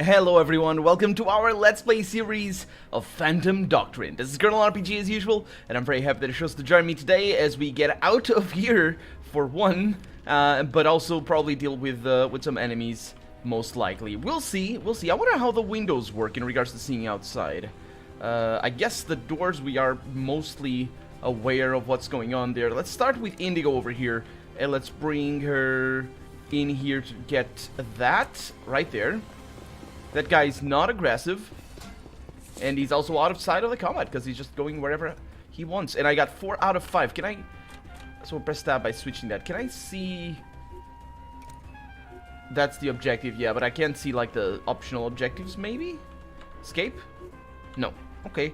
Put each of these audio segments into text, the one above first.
Hello everyone, welcome to our Let's Play series of Phantom Doctrine. This is Colonel RPG as usual, and I'm very happy that it chose to join me today as we get out of here, for one, but also probably deal with some enemies, most likely. We'll see. I wonder how the windows work in regards to seeing outside. I guess the doors, we are mostly aware of what's going on there. Let's start with Indigo over here, and let's bring her in here to get that right there. That guy's not aggressive, and he's also out of sight of the combat because he's just going wherever he wants. And I got 4 out of 5. Can I... So we'll press tab by switching that. Can I see... That's the objective, yeah, but I can't see, like, the optional objectives, maybe? Escape? No. Okay.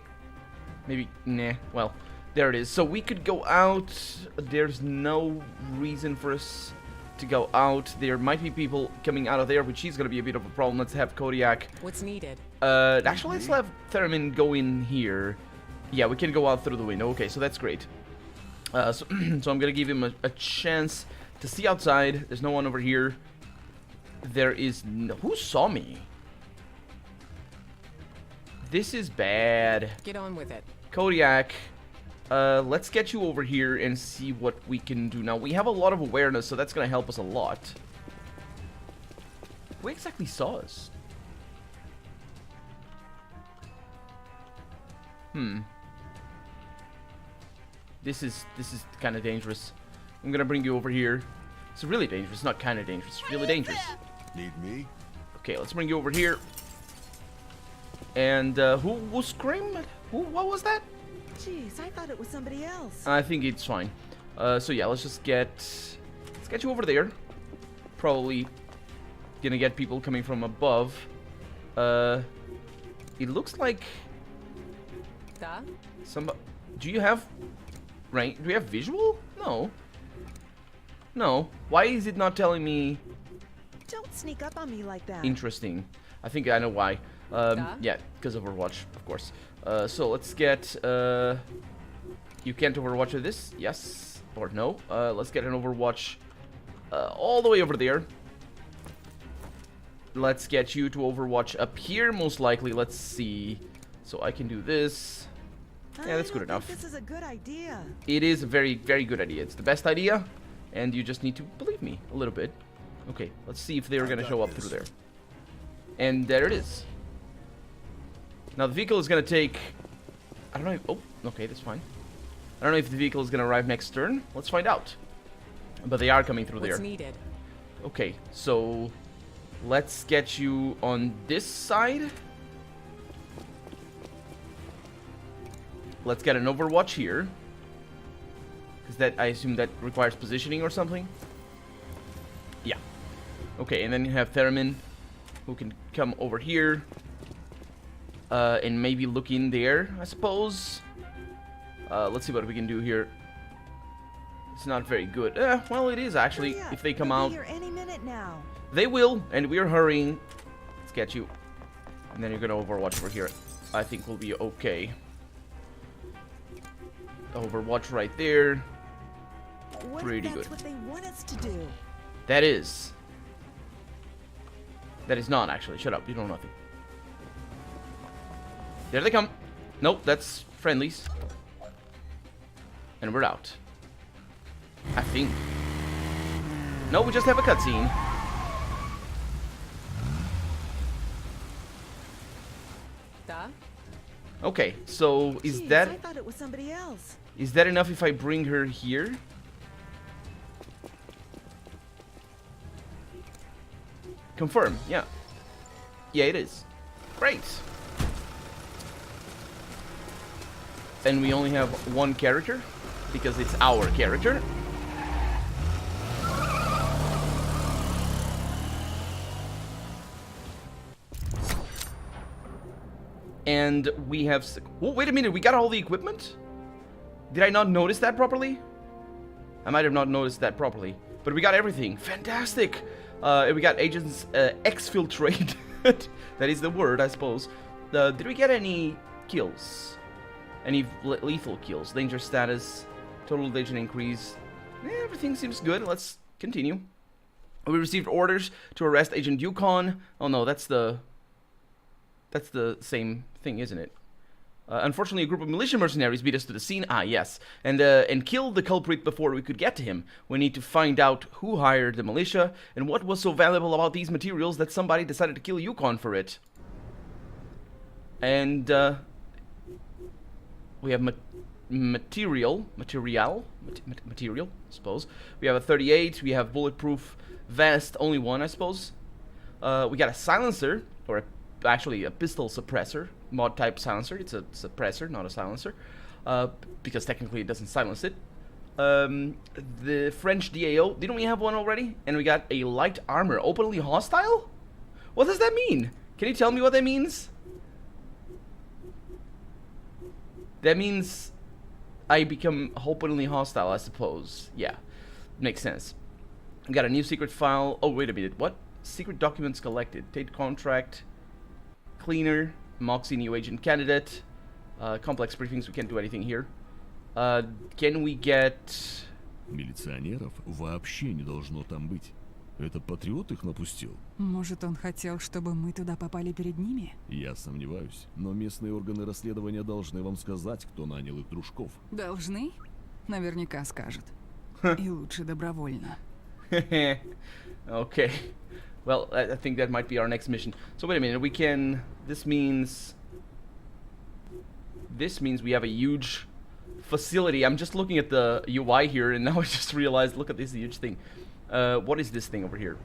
Maybe... Nah. Well, there it is. So we could go out. There's no reason for us to go out. There might be people coming out of there, which is going to be a bit of a problem. Let's have Kodiak. What's needed? Actually, let's have Thurman go in here. Yeah, we can go out through the window. Okay, so that's great. So I'm going to give him a chance to see outside. There's no one over here. There is no... Who saw me? This is bad. Get on with it. Kodiak. Let's get you over here and see what we can do. Now, we have a lot of awareness, so that's going to help us a lot. Who exactly saw us? This is kind of dangerous. I'm going to bring you over here. It's really dangerous. Not kind of dangerous. It's really dangerous. Need me? Okay, let's bring you over here. And, who screamed? What was that? Jeez, I thought it was somebody else. I think it's fine. So yeah, let's get you over there. Probably gonna get people coming from above. It looks like somebody. Do you have rank? Do we have visual? No. No. Why is it not telling me? Don't sneak up on me like that. Interesting. I think I know why. Yeah, because of Overwatch, of course. So let's get, you can't overwatch with this, yes, or no. Let's get an overwatch, all the way over there. Let's get you to overwatch up here, most likely. Let's see. So I can do this. Yeah, that's good enough. This is a good idea. It is a very, very good idea. It's the best idea, and you just need to believe me a little bit. Okay, let's see if they're gonna show up through there. And there it is. Now the vehicle is gonna take... I don't know if... Oh, okay, that's fine. I don't know if the vehicle is gonna arrive next turn. Let's find out. But they are coming through there. What's needed? Okay, so... Let's get you on this side. Let's get an overwatch here. Because that, I assume that requires positioning or something. Yeah. Okay, and then you have Thurman, who can come over here. And maybe look in there, I suppose. Let's see what we can do here. It's not very good. Well, it is actually. If they come out, They'll be here any minute now. they will, and we're hurrying. Let's get you, and then you're gonna overwatch over here. I think we'll be okay. Overwatch right there. What Pretty if that's good. what they want us to do? That is. That is not actually. Shut up. You know nothing. There they come. Nope, that's friendlies. And we're out. I think. No, we just have a cutscene. Okay, so is Jeez, that... I thought it was somebody else. Is that enough if I bring her here? Confirm, yeah. Yeah, it is. Great. And we only have one character, because it's our character. And we have... Oh, wait a minute, we got all the equipment? Did I not notice that properly? I might have not noticed that properly. But we got everything. Fantastic! We got agents exfiltrate. That is the word, I suppose. Did we get any kills? Any lethal kills? Danger status, total danger increase. Everything seems good. Let's continue. We received orders to arrest Agent Yukon. Oh no, that's the That's the same thing, isn't it? Unfortunately, a group of militia mercenaries beat us to the scene. Ah, yes. And killed the culprit before we could get to him. We need to find out who hired the militia and what was so valuable about these materials that somebody decided to kill Yukon for it. And we have material, I suppose. We have a 38. We have bulletproof vest, only one, I suppose. We got a silencer, or actually a pistol suppressor. Mod type silencer. It's a suppressor, not a silencer, because technically it doesn't silence it. The French DAO, didn't we have one already? And we got a light armor, openly hostile? What does that mean? Can you tell me what that means? That means I become openly hostile, I suppose. Yeah, makes sense. We got a new secret file. Oh, wait a minute, what? Secret documents collected. Tate contract, cleaner, Moxie new agent candidate, complex briefings, we can't do anything here. Can we get... Милиционеров вообще не должно там быть. Это патриот их напустил? Может, он хотел, чтобы мы туда попали перед ними? Я сомневаюсь, но местные органы расследования должны вам сказать, кто нанял их дружков. Должны? Наверняка скажут. И лучше добровольно. Okay. Well, I think that might be our next mission. So wait a minute, we can... This means we have a huge facility. I'm just looking at the UI here, and now I just realized, look at this huge thing. What is this thing over here?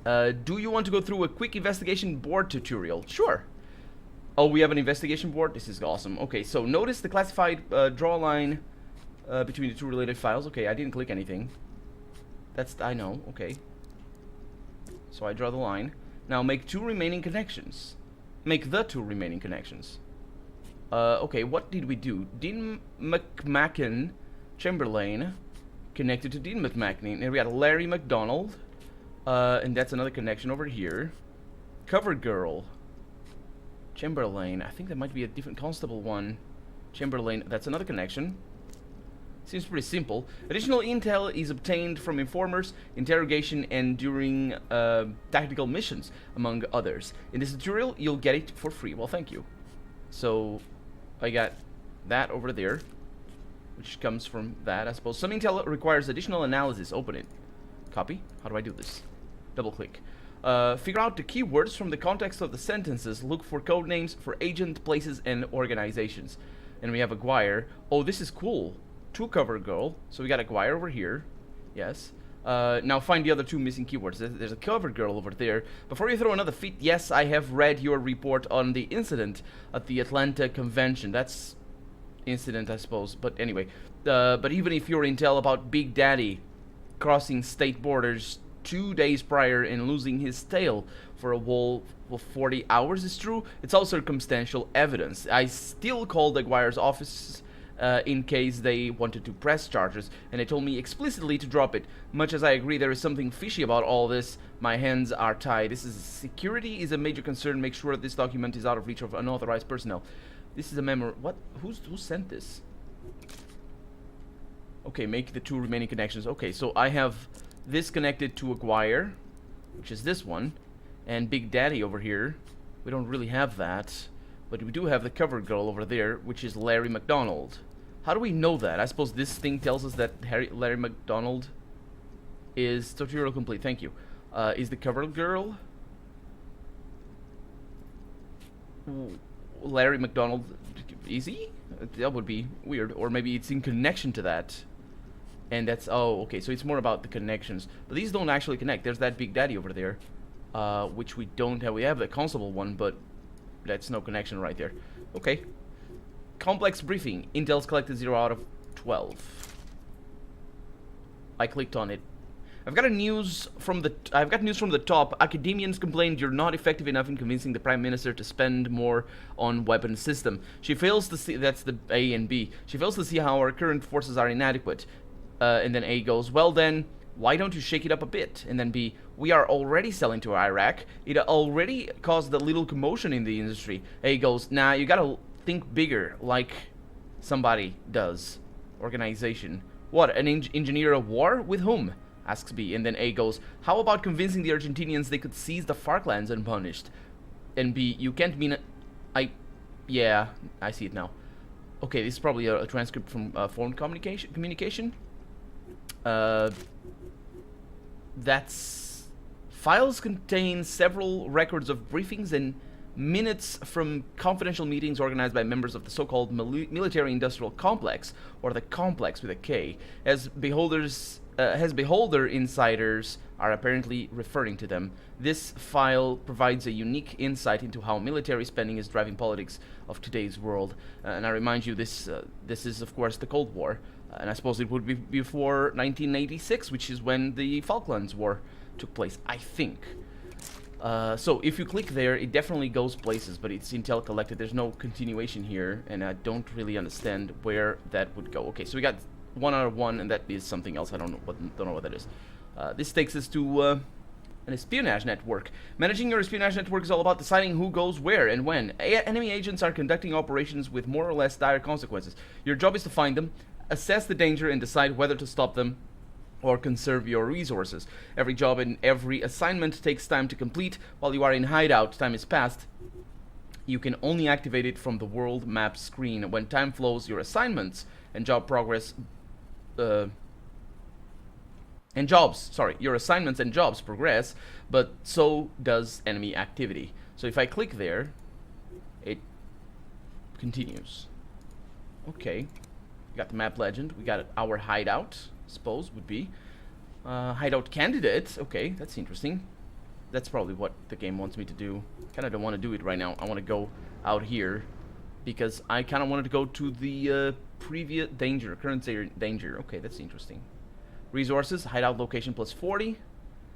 Do you want to go through a quick investigation board tutorial? Sure. Oh, we have an investigation board? This is awesome. Okay, so notice the classified draw line between the two related files. Okay, I didn't click anything. That's... I know, okay. So I draw the line. Now make two remaining connections. Make the two remaining connections. Okay, what did we do? Dean McMacken Chamberlain connected to Dean McMacken. And we got Larry McDonald. And that's another connection over here. Cover Girl. Chamberlain. I think that might be a different constable one. Chamberlain. That's another connection. Seems pretty simple. Additional intel is obtained from informers, interrogation, and during tactical missions, among others. In this tutorial, you'll get it for free. Well, thank you. So, I got that over there, which comes from that, I suppose. Some intel requires additional analysis. Open it. Copy. How do I do this? Double click. Figure out the keywords from the context of the sentences. Look for code names for agent, places, and organizations. And we have Aguirre. Oh, this is cool. To Cover Girl. So we got Aguirre over here. Yes. Now find the other two missing keywords. There's a Cover Girl over there. Before you throw another fit, yes, I have read your report on the incident at the Atlanta convention. That's incident, I suppose. But anyway. But even if your intel about Big Daddy crossing state borders 2 days prior and losing his tail for a whole 40 hours is true, it's all circumstantial evidence. I still called Aguirre's office in case they wanted to press charges, and they told me explicitly to drop it. Much as I agree there is something fishy about all this, my hands are tied. Security is a major concern. Make sure this document is out of reach of unauthorized personnel. This is a memo. What? Who sent this? Okay, make the two remaining connections. Okay, so I have this connected to Aguirre, which is this one, and Big Daddy over here. We don't really have that, but we do have the Cover Girl over there, which is Larry McDonald. How do we know that? I suppose this thing tells us that Larry McDonald is... Tutorial complete, thank you. Is the Cover Girl Larry McDonald easy? That would be weird. Or maybe it's in connection to that. And that's... Oh, okay, so it's more about the connections. But these don't actually connect. There's that Big Daddy over there, which we don't have. We have the Constable one, but that's no connection right there. Okay. Complex briefing. Intel's collected 0 out of 12. I clicked on it. I've got news from the top. Academians complained you're not effective enough in convincing the Prime Minister to spend more on weapon system. She fails to see... That's the A and B. She fails to see how our current forces are inadequate. And then A goes, well then, why don't you shake it up a bit? And then B, we are already selling to Iraq. It already caused a little commotion in the industry. A goes, nah, you gotta think bigger, like somebody does. Organization. What, an engineer of war? With whom? Asks B. And then A goes, how about convincing the Argentinians they could seize the Falklands unpunished? and B, you can't mean... Yeah, I see it now. Okay, this is probably a transcript from phone communication. That's... Files contain several records of briefings and minutes from confidential meetings organized by members of the so-called military-industrial complex, or the complex with a K, as beholder insiders are apparently referring to them. This file provides a unique insight into how military spending is driving politics of today's world. And I remind you, this is, of course, the Cold War. And I suppose it would be before 1986, which is when the Falklands War took place, I think. So if you click there, it definitely goes places, but it's intel collected. There's no continuation here, and I don't really understand where that would go. Okay, so we got 1 out of 1, and that is something else. I don't know what that is. This takes us to an espionage network. Managing your espionage network is all about deciding who goes where and when. Enemy agents are conducting operations with more or less dire consequences. Your job is to find them, assess the danger, and decide whether to stop them or conserve your resources. Every job and every assignment takes time to complete. While you are in hideout, time is passed. You can only activate it from the world map screen. When time flows, your assignments and job progress... your assignments and jobs progress, but so does enemy activity. So if I click there, it continues. Okay. We got the map legend. We got our hideout, I suppose, would be. Hideout candidate. Okay, that's interesting. That's probably what the game wants me to do. Kind of don't want to do it right now. I want to go out here because I kind of wanted to go to the previous danger, current danger. Okay, that's interesting. Resources, hideout location plus 40.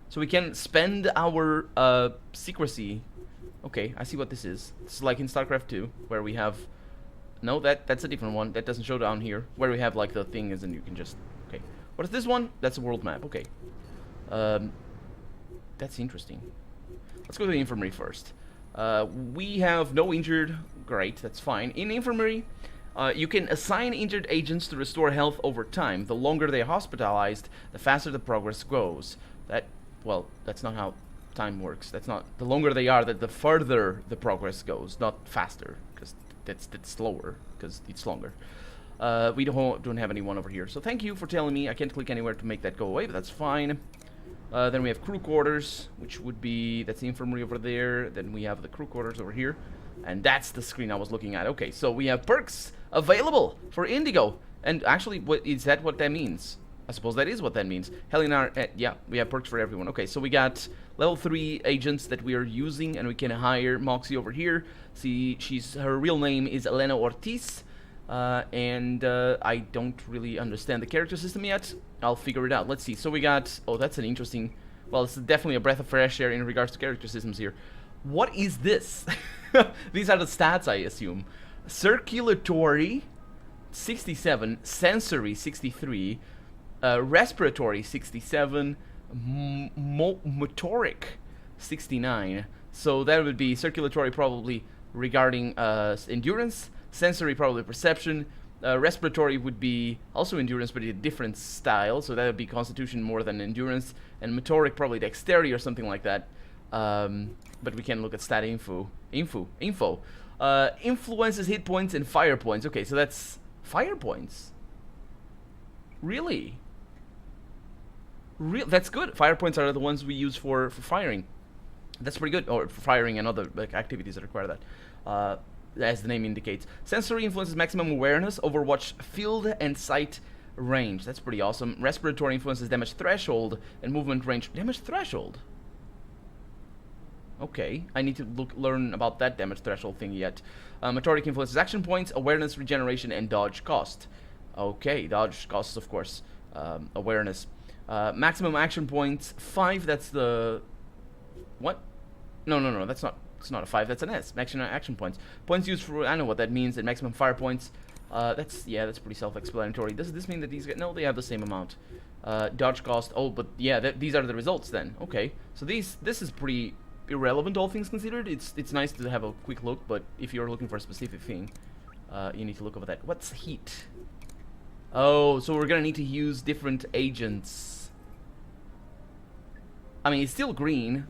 So we can spend our secrecy. Okay, I see what this is. It's like in StarCraft 2, where we have... No, that's a different one. That doesn't show down here. Where we have like the thing is, and you can just... Okay. What is this one? That's a world map. Okay. That's interesting. Let's go to the infirmary first. We have no injured. Great, that's fine. In infirmary, you can assign injured agents to restore health over time. The longer they're hospitalized, the faster the progress goes. Well, that's not how time works. That's not... The longer they are, the further the progress goes, not faster, because that's slower, because it's longer. We don't have anyone over here, so thank you for telling me. I can't click anywhere to make that go away, but that's fine. Then we have crew quarters, which would be... That's the infirmary over there. Then we have the crew quarters over here. And that's the screen I was looking at. Okay, so we have perks available for Indigo. And actually, is that what that means? I suppose that is what that means. Helinar, yeah, we have perks for everyone. Okay, so we got level 3 agents that we are using, and we can hire Moxie over here. See, her real name is Elena Ortiz. And I don't really understand the character system yet. I'll figure it out. Let's see. So we got... Oh, that's an interesting... Well, it's definitely a breath of fresh air in regards to character systems here. What is this? These are the stats, I assume. Circulatory, 67. Sensory, 63. Respiratory, 67. Motoric, 69. So that would be circulatory probably regarding endurance. Sensory, probably perception. Respiratory would be also endurance, but a different style. So that would be constitution more than endurance. And motoric, probably dexterity or something like that. But we can look at stat info. Influences hit points and fire points. Okay, so that's fire points. Really? That's good. Fire points are the ones we use for firing. That's pretty good. Or for firing and other like activities that require that. As the name indicates. Sensory influences maximum awareness, overwatch field and sight range. That's pretty awesome. Respiratory influences damage threshold and movement range. Damage threshold? Okay, I need to learn about that damage threshold thing yet. Motoric influences action points, awareness, regeneration, and dodge cost. Okay, dodge costs, of course. Awareness. Maximum action points, 5, that's the... What? No, that's not... It's not a 5, that's an S. Maximum action points. Points used for... I know what that means. And maximum fire points. That's pretty self-explanatory. Does this mean that these get... No, they have the same amount. Dodge cost. Oh, but yeah, these are the results then. Okay. So this is pretty irrelevant, all things considered. It's nice to have a quick look, but if you're looking for a specific thing, you need to look over that. What's heat? Oh, so we're gonna need to use different agents. I mean, it's still green.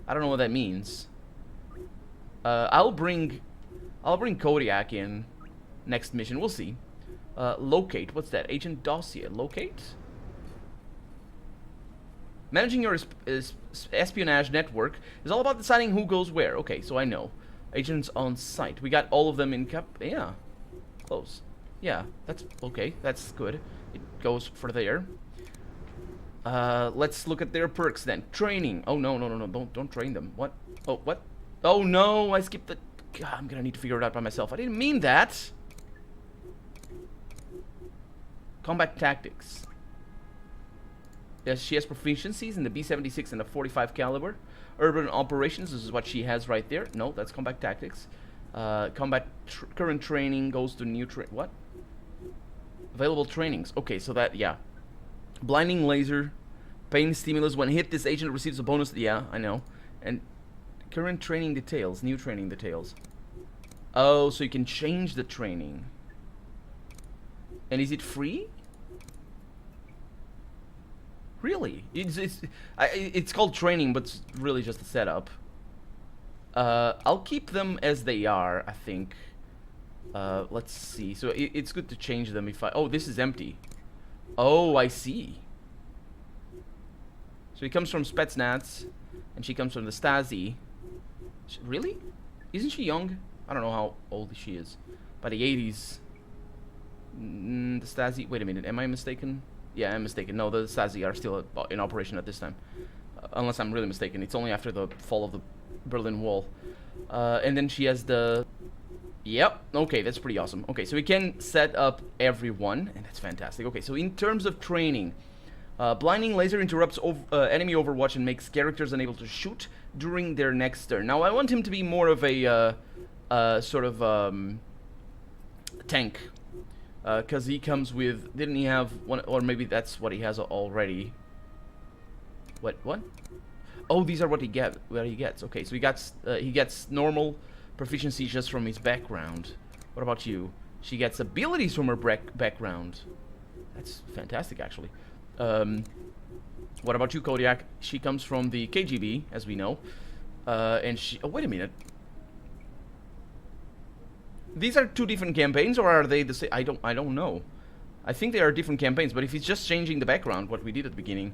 I don't know what that means. I'll bring Kodiak in next mission. We'll see. Locate. What's that? Agent dossier. Locate. Managing your espionage network is all about deciding who goes where. Okay, so I know. Agents on site. We got all of them in cap. Yeah. Close. Yeah, that's okay. That's good. It goes for there. Let's look at their perks then. Training. Oh no. Don't train them. What? Oh, what? Oh no, I skipped the... God, I'm gonna need to figure it out by myself. I didn't mean that. Combat tactics. Yes, she has proficiencies in the B-76 and the 45 caliber. Urban operations, this is what she has right there. No, that's combat tactics. Current training goes to new what? Available trainings. Okay, so that, yeah. Blinding laser. Pain stimulus. When hit, this agent receives a bonus. Yeah, I know. And current training details. New training details. Oh, so you can change the training. And is it free? Really? It's called training, but it's really just a setup. I'll keep them as they are, I think. Let's see. So it's good to change them if I... Oh, this is empty. Oh, I see. So he comes from Spetsnaz, and she comes from the Stasi. Really? Isn't she young? I don't know how old she is. By the 80s. The Stasi... Wait a minute, am I mistaken? Yeah, I'm mistaken. No, the Stasi are still in operation at this time. Unless I'm really mistaken. It's only after the fall of the Berlin Wall. And then she has the... Yep. Okay, that's pretty awesome. Okay, so we can set up everyone, and that's fantastic. Okay, so in terms of training, blinding laser interrupts enemy overwatch and makes characters unable to shoot during their next turn. Now, I want him to be more of a sort of tank. Because he comes with... Didn't he have one... Or maybe that's what he has already. What? Oh, these are what he gets. Okay, so he gets normal proficiency just from his background. What about you? She gets abilities from her background. That's fantastic, actually. What about you, Kodiak? She comes from the KGB, as we know. And she... Oh, wait a minute. These are two different campaigns, or are they the same? I don't know. I think they are different campaigns, but if it's just changing the background, what we did at the beginning,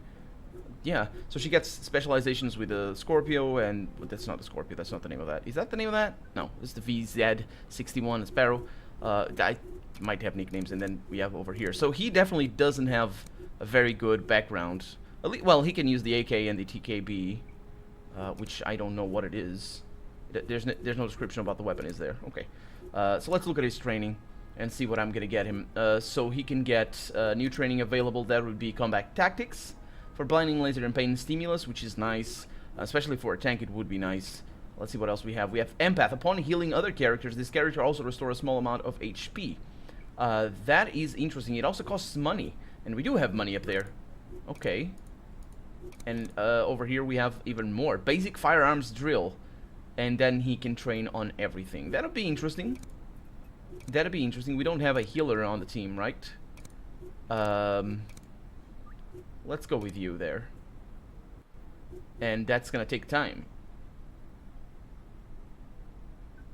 yeah. So she gets specializations with the Scorpio, and that's not the Scorpio. That's not the name of that. Is that the name of that? No, it's the VZ61 Sparrow. I might have nicknames, and then we have over here. So he definitely doesn't have a very good background. Well, he can use the AK and the TKB, which I don't know what it is. There's no description about the weapon, is there? Okay. So let's look at his training and see what I'm gonna get him. So he can get new training available. That would be combat tactics for blinding laser and pain stimulus, which is nice, especially for a tank. It would be nice. Let's see what else we have. We have empath. Upon healing other characters, this character also restores a small amount of HP. That is interesting. It also costs money, and we do have money up there. Okay. And over here we have even more. Basic firearms drill. And then he can train on everything. That'll be interesting. That'll be interesting. We don't have a healer on the team, right? Let's go with you there. And that's gonna take time.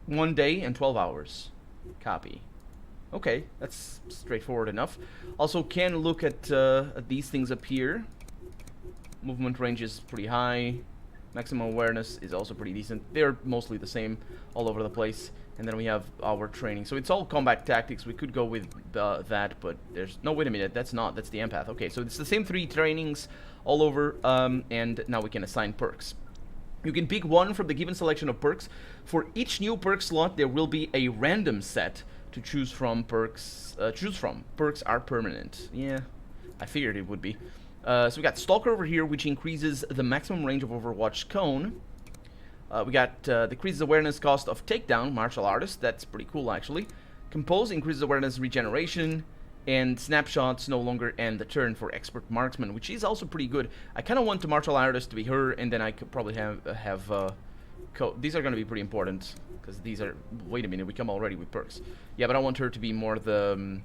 1 day and 12 hours. Copy. Okay, that's straightforward enough. Also can look at these things up here. Movement range is pretty high. Maximum awareness is also pretty decent. They're mostly the same all over the place. And then we have our training. So it's all combat tactics. We could go with that, but there's... No, wait a minute. That's not. That's the empath. Okay, so it's the same 3 trainings all over. And now we can assign perks. You can pick one from the given selection of perks. For each new perk slot, there will be a random set to choose from. Perks are permanent. Yeah, I figured it would be. So we got Stalker over here, which increases the maximum range of Overwatch cone. We got decreases awareness cost of takedown, martial artist. That's pretty cool, actually. Compose increases awareness regeneration, and snapshots no longer end the turn for expert marksman, which is also pretty good. I kind of want the martial artist to be her, and then I could probably have these are going to be pretty important because these are. Wait a minute, we come already with perks. Yeah, but I want her to be more the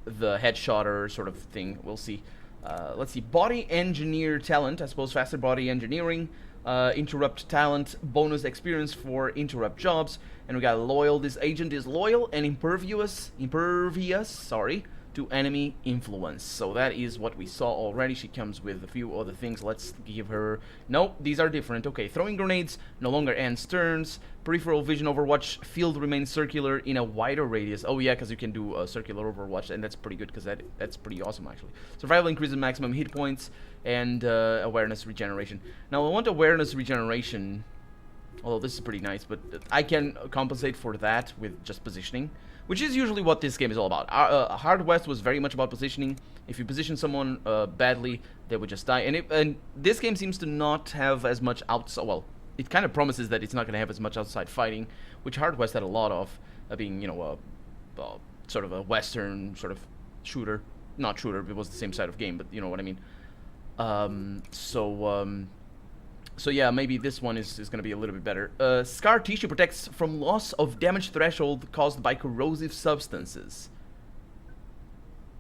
headshotter sort of thing. We'll see. Let's see, body engineer talent, I suppose faster body engineering, interrupt talent, bonus experience for interrupt jobs, and we got loyal. This agent is loyal and impervious, sorry, to enemy influence. So that is what we saw already. She comes with a few other things. Let's give her... Nope, these are different. Okay, throwing grenades no longer ends turns. Peripheral vision overwatch. Field remains circular in a wider radius. Oh yeah, because you can do a circular overwatch, and that's pretty good because that's pretty awesome actually. Survival increases maximum hit points, and awareness regeneration. Now I want awareness regeneration, although this is pretty nice, but I can compensate for that with just positioning, which is usually what this game is all about. Hard West was very much about positioning. If you position someone badly, they would just die. And this game seems to not have as much outside... Well, it kind of promises that it's not going to have as much outside fighting, which Hard West had a lot of, being, you know, sort of a Western sort of shooter. Not shooter, it was the same side of game, but you know what I mean. So yeah, maybe this one is going to be a little bit better. Scar tissue protects from loss of damage threshold caused by corrosive substances.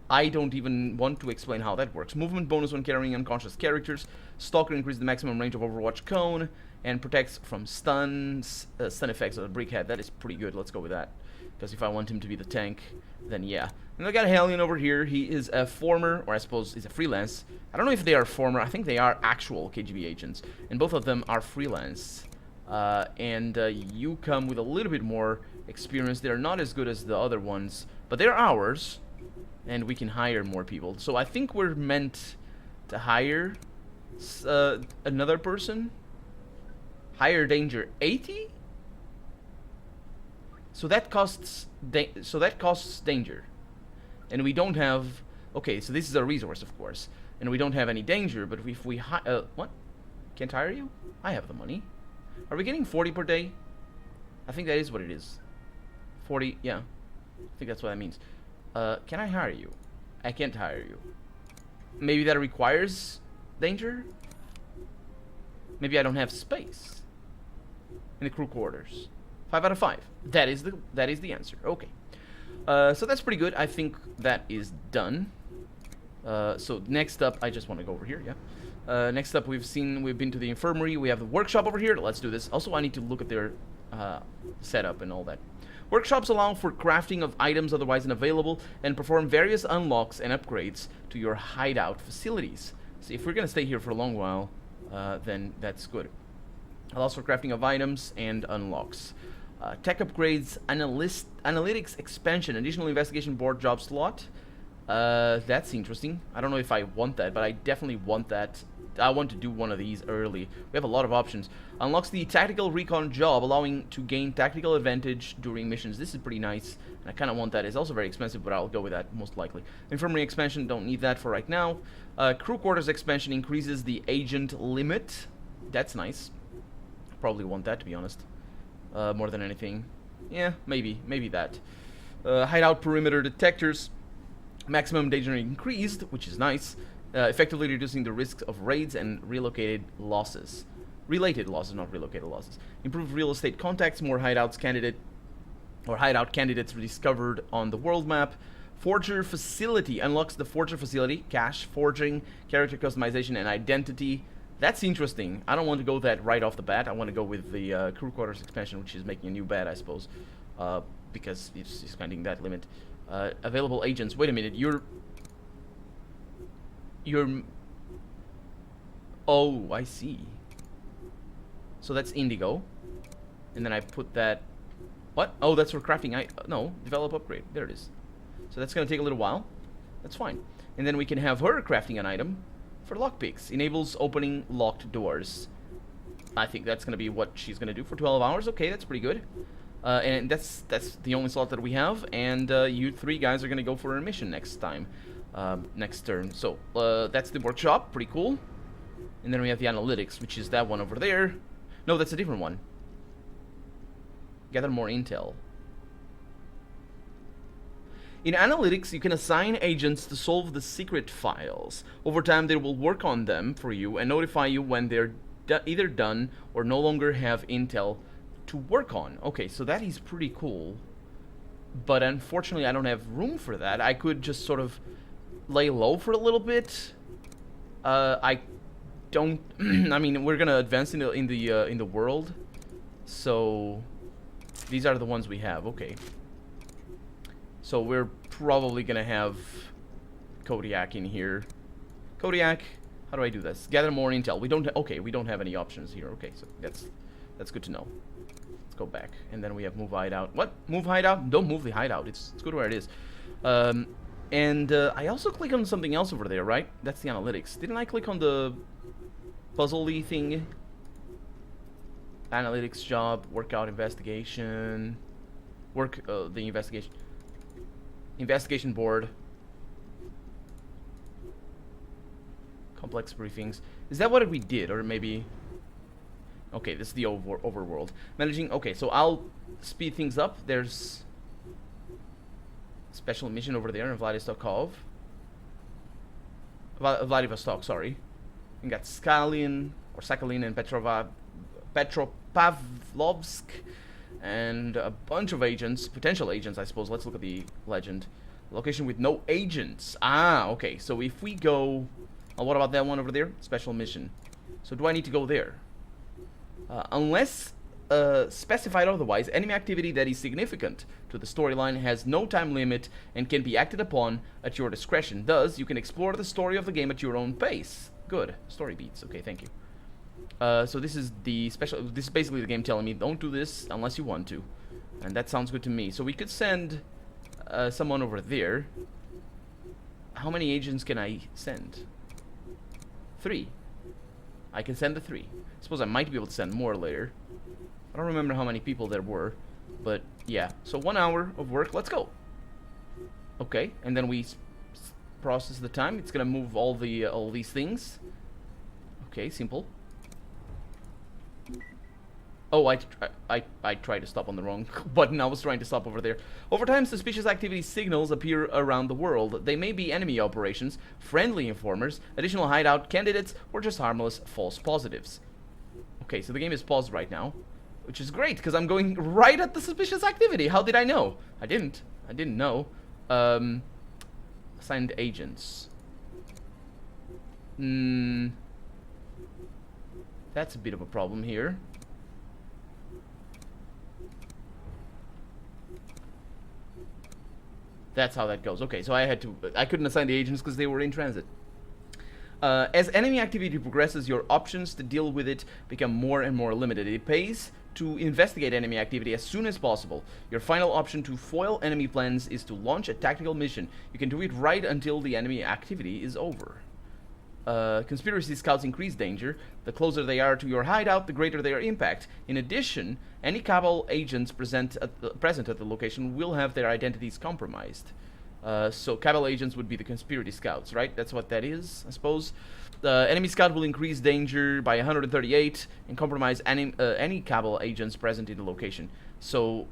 I don't even want to explain how that works. Movement bonus when carrying unconscious characters. Stalker increases the maximum range of Overwatch cone and protects from stun effects of the brickhead. That is pretty good. Let's go with that. Because if I want him to be the tank, then yeah. And I got Hellion over here. He is a former, or I suppose he's a freelance. I don't know if they are former. I think they are actual KGB agents. And both of them are freelance. You come with a little bit more experience. They're not as good as the other ones, but they're ours. And we can hire more people. So I think we're meant to hire another person. Higher danger 80? So that costs danger. And we don't have... Okay, so this is a resource, of course. And we don't have any danger, but if we... what? Can't hire you? I have the money. Are we getting 40 per day? I think that is what it is. 40, yeah. I think that's what that means. Can I hire you? I can't hire you. Maybe that requires danger? Maybe I don't have space in the crew quarters. 5 out of 5. That is the answer. Okay. So that's pretty good. I think that is done. So next up, I just want to go over here. Yeah. Next up, we've been to the infirmary. We have the workshop over here. Let's do this. Also, I need to look at their setup and all that. Workshops allow for crafting of items otherwise unavailable and perform various unlocks and upgrades to your hideout facilities. So if we're going to stay here for a long while, then that's good. Allows for crafting of items and unlocks. Tech upgrades, analytics expansion, additional investigation board job slot. That's interesting. I don't know if I want that, but I definitely want that. I want to do one of these early. We have a lot of options. Unlocks the tactical recon job, allowing to gain tactical advantage during missions. This is pretty nice, and I kind of want that. It's also very expensive, but I'll go with that most likely. Infirmary expansion, don't need that for right now. Crew quarters expansion increases the agent limit. That's nice. Probably want that, to be honest. More than anything. Yeah, maybe that. Hideout perimeter detectors. Maximum danger increased, which is nice. Effectively reducing the risks of raids and related losses, not relocated losses. Improved real estate contacts, more hideout candidates discovered on the world map. Forger facility unlocks the forger facility, cash forging, character customization, and identity. That's interesting. I don't want to go that right off the bat. I want to go with the crew quarters expansion, which is making a new bed, I suppose, because it's expanding that limit. Available agents. Wait a minute, you're... Oh, I see. So that's indigo. And then I put that... What? Oh, that's for crafting. No, develop upgrade. There it is. So that's going to take a little while. That's fine. And then we can have her crafting an item for lockpicks. Enables opening locked doors. I think that's going to be what she's going to do for 12 hours. Okay, that's pretty good. And that's the only slot that we have. And you three guys are going to go for a mission next time. Next turn. So that's the workshop. Pretty cool. And then we have the analytics, which is that one over there. No, that's a different one. Gather more intel. In analytics, you can assign agents to solve the secret files. Over time, they will work on them for you and notify you when they're either done or no longer have intel to work on. Okay, so that is pretty cool. But unfortunately, I don't have room for that. I could just sort of lay low for a little bit. I don't. I mean, we're gonna advance in the world, so these are the ones we have. Okay. So we're probably gonna have Kodiak in here. Kodiak, how do I do this? Gather more intel. We don't. Okay, we don't have any options here. Okay, so that's good to know. Let's go back, and then we have move hideout. What? Move hideout? Don't move the hideout. It's good where it is. And I also click on something else over there, right? That's the analytics. Didn't I click on the puzzle-y thing? Analytics job, workout investigation, the investigation board, complex briefings. Is that what we did, or maybe? Okay, this is the overworld managing. Okay, so I'll speed things up. There's special mission over there in Vladivostok, sorry. We got Sakhalin and Petropavlovsk, and a bunch of agents, potential agents, I suppose. Let's look at the legend. Location with no agents. Ah, okay. So if we go, what about that one over there? Special mission. So do I need to go there? Unless specified otherwise, enemy activity that is significant to the storyline has no time limit and can be acted upon at your discretion. Thus, you can explore the story of the game at your own pace. Good. Story beats. Okay, thank you. So this is the special. This is basically the game telling me don't do this unless you want to, and that sounds good to me. So we could send someone over there. How many agents can I send? 3. I can send the 3. I suppose I might be able to send more later. I don't remember how many people there were, but yeah. So 1 hour of work. Let's go. Okay, and then we process the time. It's gonna move all these things. Okay, simple. Oh, I tried to stop on the wrong button. I was trying to stop over there. Over time, suspicious activity signals appear around the world. They may be enemy operations, friendly informers, additional hideout candidates, or just harmless false positives. Okay, so the game is paused right now, which is great because I'm going right at the suspicious activity. How did I know? I didn't know. Assigned agents. That's a bit of a problem here. That's how that goes. Okay, so I couldn't assign the agents because they were in transit. As enemy activity progresses, your options to deal with it become more and more limited. It pays to investigate enemy activity as soon as possible. Your final option to foil enemy plans is to launch a tactical mission. You can do it right until the enemy activity is over. Conspiracy scouts increase danger. The closer they are to your hideout, the greater their impact. In addition, any Cabal agents present at the location will have their identities compromised. So Cabal agents would be the conspiracy scouts, right? That's what that is, I suppose. Enemy scout will increase danger by 138 and compromise any Cabal agents present in the location. So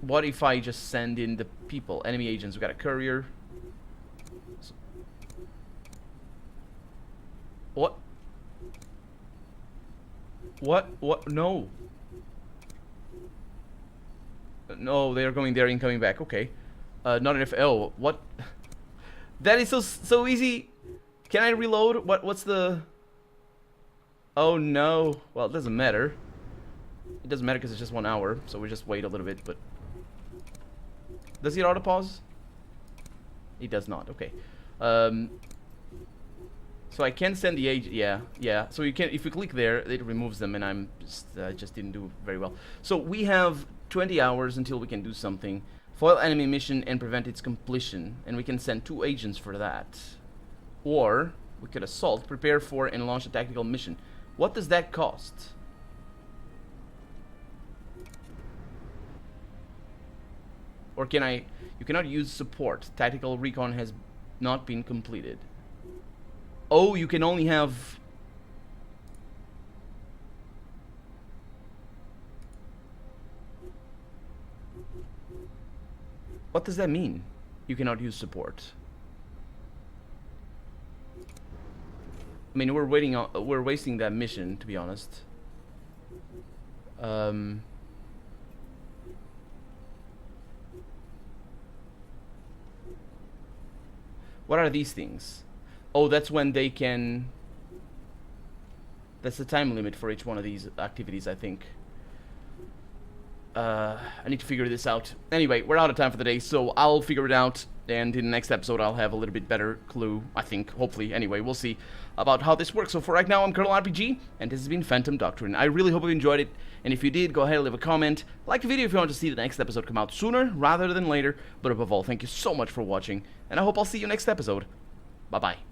what if I just send in the people? Enemy agents. We got a courier. What? What? No. No, they are going there and coming back. Okay. Not enough. Oh, what? That is so easy. Can I reload? What's the? Oh no. Well, it doesn't matter. It doesn't matter because it's just 1 hour, so we just wait a little bit. But does it auto pause? It does not. Okay. So I can send the agent. Yeah. So you can, if you click there, it removes them, and I just didn't do very well. So we have 20 hours until we can do something. Foil enemy mission and prevent its completion, and we can send 2 agents for that. Or we could assault, prepare for, and launch a tactical mission. What does that cost? Or can I? You cannot use support. Tactical recon has not been completed. Oh, you can only have... What does that mean? You cannot use support. I mean, we're wasting that mission, to be honest. What are these things? Oh, that's when they can... That's the time limit for each one of these activities, I think. I need to figure this out. Anyway, we're out of time for the day, so I'll figure it out, and in the next episode I'll have a little bit better clue, I think, hopefully. Anyway, we'll see about how this works. So for right now, I'm Colonel RPG, and this has been Phantom Doctrine. I really hope you enjoyed it, and if you did, go ahead and leave a comment. Like the video if you want to see the next episode come out sooner rather than later, but above all, thank you so much for watching, and I hope I'll see you next episode. Bye-bye.